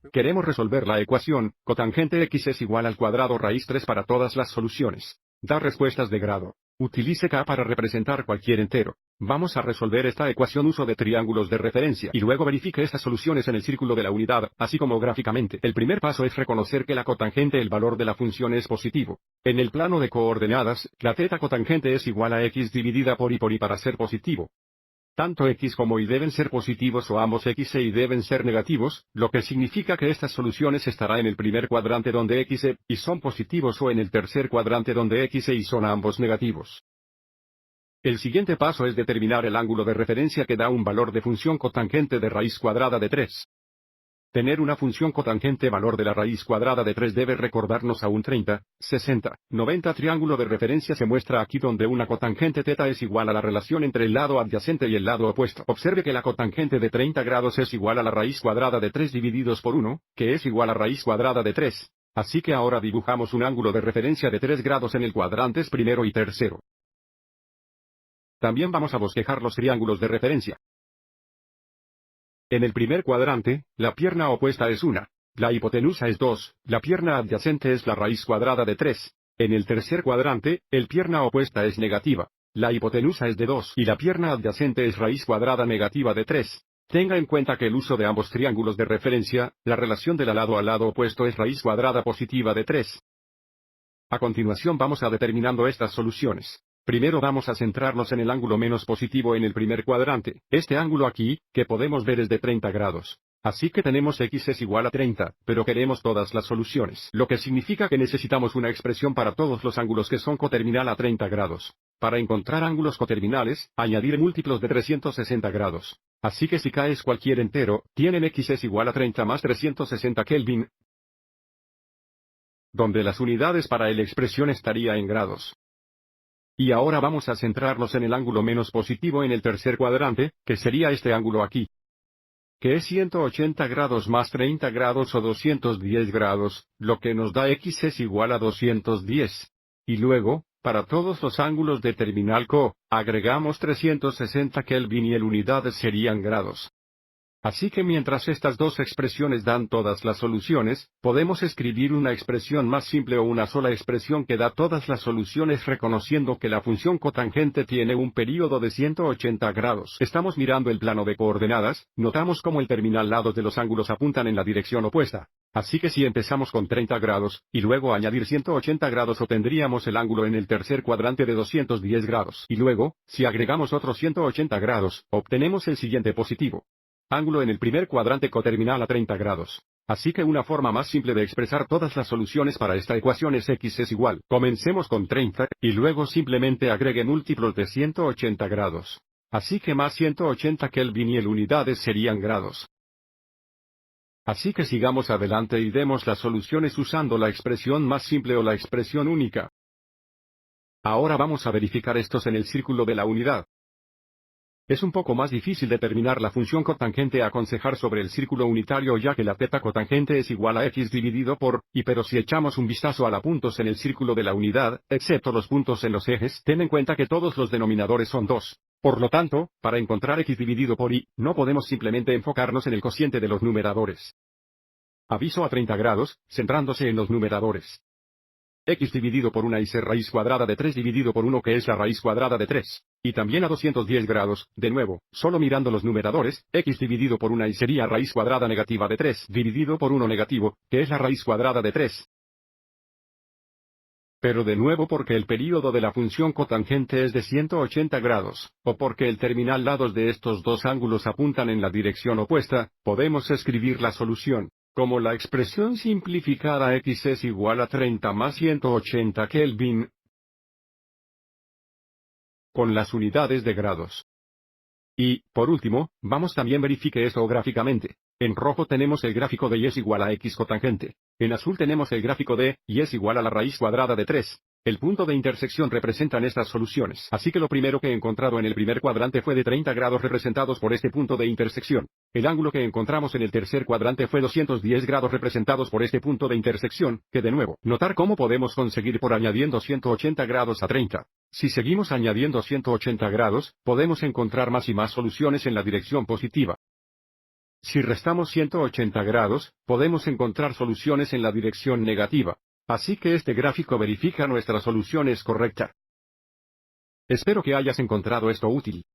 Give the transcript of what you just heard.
Queremos resolver la ecuación, cotangente x es igual al cuadrado raíz 3 para todas las soluciones. Da respuestas de grado. Utilice k para representar cualquier entero. Vamos a resolver esta ecuación uso de triángulos de referencia y luego verifique estas soluciones en el círculo de la unidad, así como gráficamente. El primer paso es reconocer que la cotangente el valor de la función es positivo. En el plano de coordenadas, la θ cotangente es igual a x dividida por y para ser positivo. Tanto x como y deben ser positivos o ambos x e y deben ser negativos, lo que significa que estas soluciones estará en el primer cuadrante donde x e y son positivos o en el tercer cuadrante donde x e y son ambos negativos. El siguiente paso es determinar el ángulo de referencia que da un valor de función cotangente de raíz cuadrada de 3. Tener una función cotangente valor de la raíz cuadrada de 3 debe recordarnos a un 30, 60, 90 triángulo de referencia se muestra aquí donde una cotangente θ es igual a la relación entre el lado adyacente y el lado opuesto. Observe que la cotangente de 30 grados es igual a la raíz cuadrada de 3 divididos por 1, que es igual a raíz cuadrada de 3. Así que ahora dibujamos un ángulo de referencia de 3 grados en el cuadrantes primero y tercero. También vamos a bosquejar los triángulos de referencia. En el primer cuadrante, la pierna opuesta es 1, la hipotenusa es 2, la pierna adyacente es la raíz cuadrada de 3. En el tercer cuadrante, el pierna opuesta es negativa, la hipotenusa es de 2 y la pierna adyacente es raíz cuadrada negativa de 3. Tenga en cuenta que el uso de ambos triángulos de referencia, la relación del lado al lado opuesto es raíz cuadrada positiva de 3. A continuación vamos a determinando estas soluciones. Primero vamos a centrarnos en el ángulo menos positivo en el primer cuadrante. Este ángulo aquí, que podemos ver es de 30 grados. Así que tenemos x es igual a 30, pero queremos todas las soluciones. Lo que significa que necesitamos una expresión para todos los ángulos que son coterminal a 30 grados. Para encontrar ángulos coterminales, añadir múltiplos de 360 grados. Así que si k es cualquier entero, tienen x es igual a 30 más 360 Kelvin, donde las unidades para la expresión estaría en grados. Y ahora vamos a centrarnos en el ángulo menos positivo en el tercer cuadrante, que sería este ángulo aquí, que es 180 grados más 30 grados o 210 grados, lo que nos da x es igual a 210. Y luego, para todos los ángulos de terminal co, agregamos 360 Kelvin y el unidades serían grados. Así que mientras estas dos expresiones dan todas las soluciones, podemos escribir una expresión más simple o una sola expresión que da todas las soluciones reconociendo que la función cotangente tiene un período de 180 grados. Estamos mirando el plano de coordenadas, notamos cómo el terminal lados de los ángulos apuntan en la dirección opuesta. Así que si empezamos con 30 grados, y luego añadir 180 grados obtendríamos el ángulo en el tercer cuadrante de 210 grados. Y luego, si agregamos otros 180 grados, obtenemos el siguiente positivo. Ángulo en el primer cuadrante coterminal a 30 grados. Así que una forma más simple de expresar todas las soluciones para esta ecuación es x es igual. Comencemos con 30, y luego simplemente agregue múltiplos de 180 grados. Así que más 180 Kelvin y el unidades serían grados. Así que sigamos adelante y demos las soluciones usando la expresión más simple o la expresión única. Ahora vamos a verificar estos en el círculo de la unidad. Es un poco más difícil determinar la función cotangente a aconsejar sobre el círculo unitario ya que la θ cotangente es igual a x dividido por y pero si echamos un vistazo a los puntos en el círculo de la unidad, excepto los puntos en los ejes, ten en cuenta que todos los denominadores son 2. Por lo tanto, para encontrar x dividido por y, no podemos simplemente enfocarnos en el cociente de los numeradores. Aviso a 30 grados, centrándose en los numeradores. X dividido por 1 y c raíz cuadrada de 3 dividido por 1 que es la raíz cuadrada de 3. Y también a 210 grados, de nuevo, solo mirando los numeradores, x dividido por 1 y sería raíz cuadrada negativa de 3 dividido por 1 negativo, que es la raíz cuadrada de 3. Pero de nuevo porque el período de la función cotangente es de 180 grados, o porque el terminal lados de estos dos ángulos apuntan en la dirección opuesta, podemos escribir la solución como la expresión simplificada x es igual a 30 más 180 Kelvin, con las unidades de grados. Y, por último, vamos también verifique esto gráficamente. En rojo tenemos el gráfico de y es igual a x cotangente. En azul tenemos el gráfico de y es igual a la raíz cuadrada de 3. El punto de intersección representan estas soluciones. Así que lo primero que he encontrado en el primer cuadrante fue de 30 grados representados por este punto de intersección. El ángulo que encontramos en el tercer cuadrante fue 210 grados representados por este punto de intersección, que de nuevo, notar cómo podemos conseguir por añadiendo 180 grados a 30. Si seguimos añadiendo 180 grados, podemos encontrar más y más soluciones en la dirección positiva. Si restamos 180 grados, podemos encontrar soluciones en la dirección negativa. Así que este gráfico verifica nuestra solución es correcta. Espero que hayas encontrado esto útil.